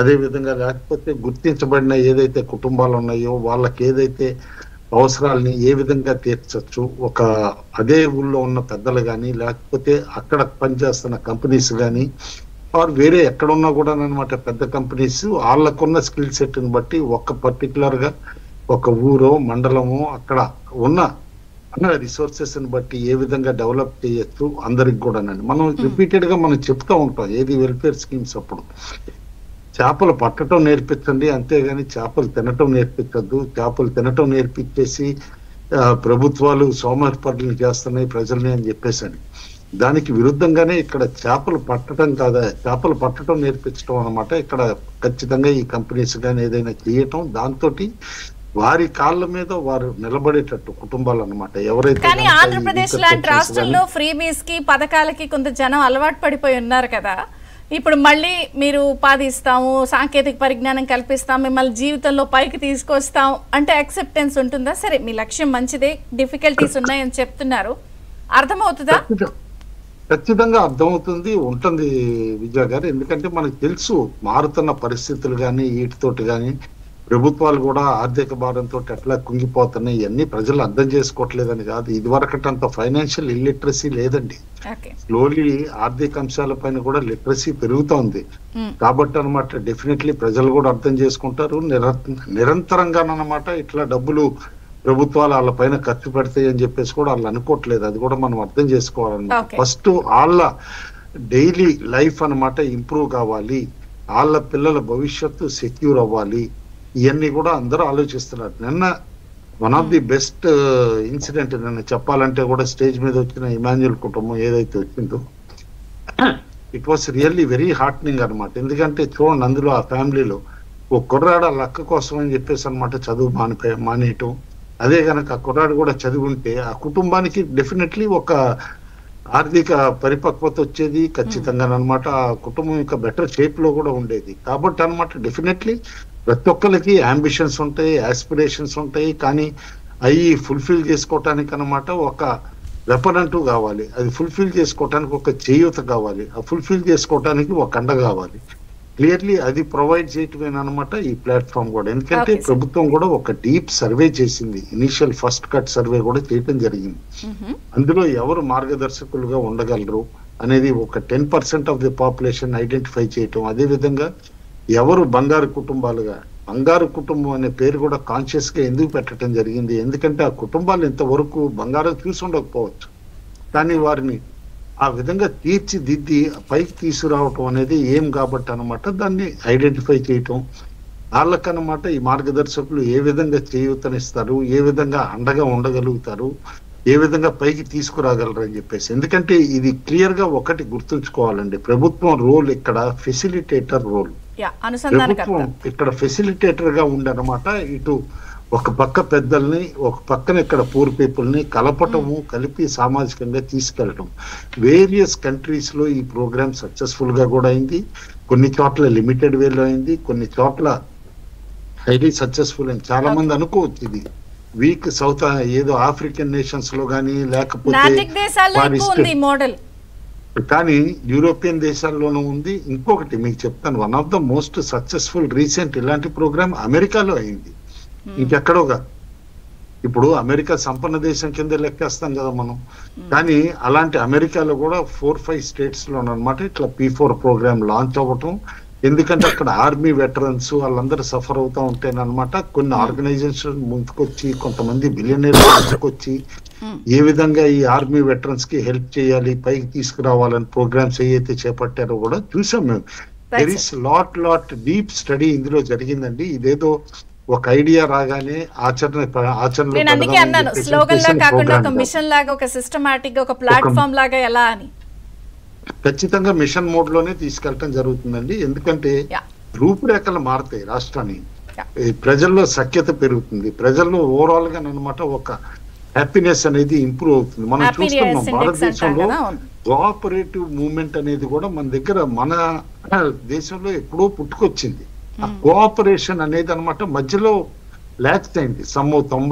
అదే విధంగా లేకపోతే గుర్తించబడిన ఏదైతే కుటుంబాలు ఉన్నాయో వాళ్ళకి ఏదైతే అవసరాలని ఏ విధంగా తీర్చొచ్చు ఒక అదే ఊళ్ళో ఉన్న పెద్దలు కానీ లేకపోతే అక్కడ పనిచేస్తున్న కంపెనీస్ కానీ ఆర్ వేరే ఎక్కడున్నా కూడా అనమాట పెద్ద కంపెనీస్ వాళ్ళకున్న స్కిల్ సెట్ ని బట్టి ఒక పర్టికులర్ గా ఒక ఊరో మండలమో అక్కడ ఉన్న రిసోర్సెస్ ని బట్టి ఏ విధంగా డెవలప్ చేయొచ్చు అందరికి కూడానండి. మనం రిపీటెడ్ గా మనం చెప్తా ఉంటాం ఏది వెల్ఫేర్ స్కీమ్స్ అప్పుడు చేపలు పట్టడం నేర్పించండి, అంతేగాని చేపలు తినటం నేర్పించద్దు. చేపలు తినటం నేర్పించేసి ప్రభుత్వాలు సోమరిపనులు చేస్తున్నాయి ప్రజల్ని అని చెప్పేసని దానికి విరుద్ధంగానే ఇక్కడ చేపలు పట్టడం కాదా, చేపలు పట్టడం నేర్పించడం అనమాట. ఇక్కడ ఖచ్చితంగా ఈ కంపెనీస్ కానీ ఏదైనా చేయటం దాంతో వారి కాళ్ళ మీద వారు నిలబడేటట్టు కుటుంబాలు అనమాట. ఎవరైతే కానీ ఆంధ్రప్రదేశ్ లాంటి రాష్ట్రంలో ఫ్రీబీస్ కి పథకాలకి కొంత జనం అలవాటు పడిపోయి ఉన్నారు కదా. ఇప్పుడు మళ్ళీ మీరు ఉపాధి ఇస్తాము, సాంకేతిక పరిజ్ఞానం కల్పిస్తాం, మిమ్మల్ని జీవితంలో పైకి తీసుకొస్తాం అంటే యాక్సెప్టెన్స్ ఉంటుందా? సరే మీ లక్ష్యం మంచిదే, డిఫికల్టీస్ ఉన్నాయని చెప్తున్నారు, అర్థమవుతుందా? ఖచ్చితంగా అర్థమవుతుంది, ఉంటుంది విజయ గారు. ఎందుకంటే మనకు తెలుసు మారుతున్న పరిస్థితులు కానీ వీటితోటి కానీ ప్రభుత్వాలు కూడా ఆర్థిక భారంతో ఎట్లా కుంగిపోతున్నాయి. ఇవన్నీ ప్రజలు అర్థం చేసుకోవట్లేదని కాదు, ఇదివరకటంత ఫైనాన్షియల్ ఇల్లిటరసీ లేదండి. స్లోలీ ఆర్థిక అంశాలపైన కూడా లిటరసీ పెరుగుతోంది కాబట్టి అనమాట డెఫినెట్లీ ప్రజలు కూడా అర్థం చేసుకుంటారు. నిరంతరంగానమాట ఇట్లా డబ్బులు ప్రభుత్వాలు వాళ్ళ పైన ఖర్చు పెడతాయి అని చెప్పేసి కూడా వాళ్ళు అనుకోవట్లేదు. అది కూడా మనం అర్థం చేసుకోవాలన్నమాట. ఫస్ట్ వాళ్ళ డైలీ లైఫ్ అనమాట ఇంప్రూవ్ కావాలి, వాళ్ళ పిల్లల భవిష్యత్తు సెక్యూర్ అవ్వాలి, ఇవన్నీ కూడా అందరూ ఆలోచిస్తున్నారు. నిన్న one of the best incident నిన్న చెప్పాలంటే కూడా స్టేజ్ మీద వచ్చిన ఇమాన్యుయల్ కుటుంబం ఏదైతే వచ్చిందో it was really very heartening అనమాట. ఎందుకంటే చూడండి అందులో ఆ ఫ్యామిలీలో ఓ కుర్రాడు వాళ్ళ అక్క కోసం అని చెప్పేసి అనమాట చదువు మానేయటం. అదే కనుక ఆ కుర్రాడు కూడా చదువుంటే ఆ కుటుంబానికి డెఫినెట్లీ ఒక ఆర్థిక పరిపక్వత వచ్చేది ఖచ్చితంగా అనమాట. ఆ కుటుంబం ఇంకా బెటర్ షేప్ లో కూడా ఉండేది. కాబట్టి అనమాట డెఫినెట్లీ ప్రతి ఒక్కరికి అంబిషన్స్ ఉంటాయి, ఆస్పిరేషన్స్ ఉంటాయి, కానీ అవి ఫుల్ఫిల్ చేసుకోవటానికి అనమాట ఒక వెపన్ అంటూ కావాలి. అది ఫుల్ఫిల్ చేసుకోవటానికి ఒక చేయూత కావాలి, ఆ ఫుల్ఫిల్ చేసుకోవటానికి ఒక అండ కావాలి. క్లియర్లీ అది ప్రొవైడ్ చేయటమేనమాట ఈ ప్లాట్ఫామ్ కూడా. ఎందుకంటే ప్రభుత్వం కూడా ఒక డీప్ సర్వే చేసింది, ఇనిషియల్ ఫస్ట్ కట్ సర్వే కూడా చేయటం జరిగింది. అందులో ఎవరు మార్గదర్శకులుగా ఉండగలరు అనేది ఒక 10% ఆఫ్ ది పాపులేషన్ ఐడెంటిఫై చేయటం. అదే విధంగా ఎవరు బంగారు కుటుంబాలుగా, బంగారు కుటుంబం అనే పేరు కూడా కాన్షియస్ గా ఎందుకు పెట్టడం జరిగింది, ఎందుకంటే ఆ కుటుంబాలు ఇంతవరకు బంగారం చూసి ఉండకపోవచ్చు, కానీ వారిని ఆ విధంగా తీర్చిదిద్ది పైకి తీసుకురావటం అనేది ఏం కాబట్టి అనమాట దాన్ని ఐడెంటిఫై చేయటం. వాళ్ళకనమాట ఈ మార్గదర్శకులు ఏ విధంగా చేయూతనిస్తారు, ఏ విధంగా అండగా ఉండగలుగుతారు, ఏ విధంగా పైకి తీసుకురాగలరు అని చెప్పేసి. ఎందుకంటే ఇది క్లియర్ గా ఒకటి గుర్తుంచుకోవాలండి, ప్రభుత్వం రోల్ ఇక్కడ ఫెసిలిటేటర్ రోల్. ప్రభుత్వం ఇక్కడ ఫెసిలిటేటర్ గా ఉండనమాట. ఇటు ఒక పక్క పెద్దల్ని, ఒక పక్కన ఇక్కడ పూర్ పీపుల్ ని కలపటము, కలిపి సామాజికంగా తీసుకెళ్ళటం. వేరియస్ కంట్రీస్ లో ఈ ప్రోగ్రామ్ సక్సెస్ఫుల్ గా కూడా అయింది, కొన్ని చోట్ల లిమిటెడ్ వేలో అయింది, కొన్ని చోట్ల హైలీ సక్సెస్ఫుల్ అయింది. చాలా మంది అనుకోవచ్చు ఇది వీక్ సౌత్ ఏదో ఆఫ్రికన్ నేషన్స్ లో గానీ లేకపోతే కానీ యూరోపియన్ దేశాల్లోనూ ఉంది. ఇంకొకటి మీకు చెప్తాను, one of the most successful recent ఇలాంటి ప్రోగ్రామ్ అమెరికాలో అయింది, ఇంకెక్కడోగా. ఇప్పుడు అమెరికా సంపన్న దేశం కింద లెక్కేస్తాం కదా మనం, కానీ అలాంటి అమెరికాలో కూడా 4-5 స్టేట్స్ లోనమాట ఇట్లా P4 ప్రోగ్రామ్ లాంచ్ అవ్వటం. ఎందుకంటే అక్కడ ఆర్మీ వెటరన్స్ వాళ్ళందరూ సఫర్ అవుతా ఉంటేనమాట కొన్ని ఆర్గనైజేషన్ ముందుకొచ్చి, కొంతమంది బిలియనీర్స్ ముందుకొచ్చి ఏ విధంగా ఈ ఆర్మీ వెటరన్స్ కి హెల్ప్ చేయాలి, పైకి తీసుకురావాలని ప్రోగ్రామ్స్ ఏవైతే చేపట్టారో కూడా చూసాం మేము. There is lot deep study ఇందులో జరిగిందండి. ఇదేదో ఒక ఐడియా రాగానే ఖచ్చితంగా మిషన్ మోడ్ లోనే తీసుకెళ్ళటం జరుగుతుందండి. ఎందుకంటే రూపురేఖలు మారుతాయి, రాష్ట్రాన్ని ప్రజల్లో సఖ్యత పెరుగుతుంది, ప్రజల్లో ఓవరాల్ గా అనమాట ఒక హ్యాపీనెస్ అనేది ఇంప్రూవ్ అవుతుంది. మనం చూస్తున్నాం భారతదేశంలో కోఆపరేటివ్ మూవ్మెంట్ అనేది కూడా మన దగ్గర మన దేశంలో ఎప్పుడో పుట్టుకొచ్చింది. ఆ కోఆపరేషన్ అనేది అనమాట మధ్యలో ల్యాక్స్ అయింది. 90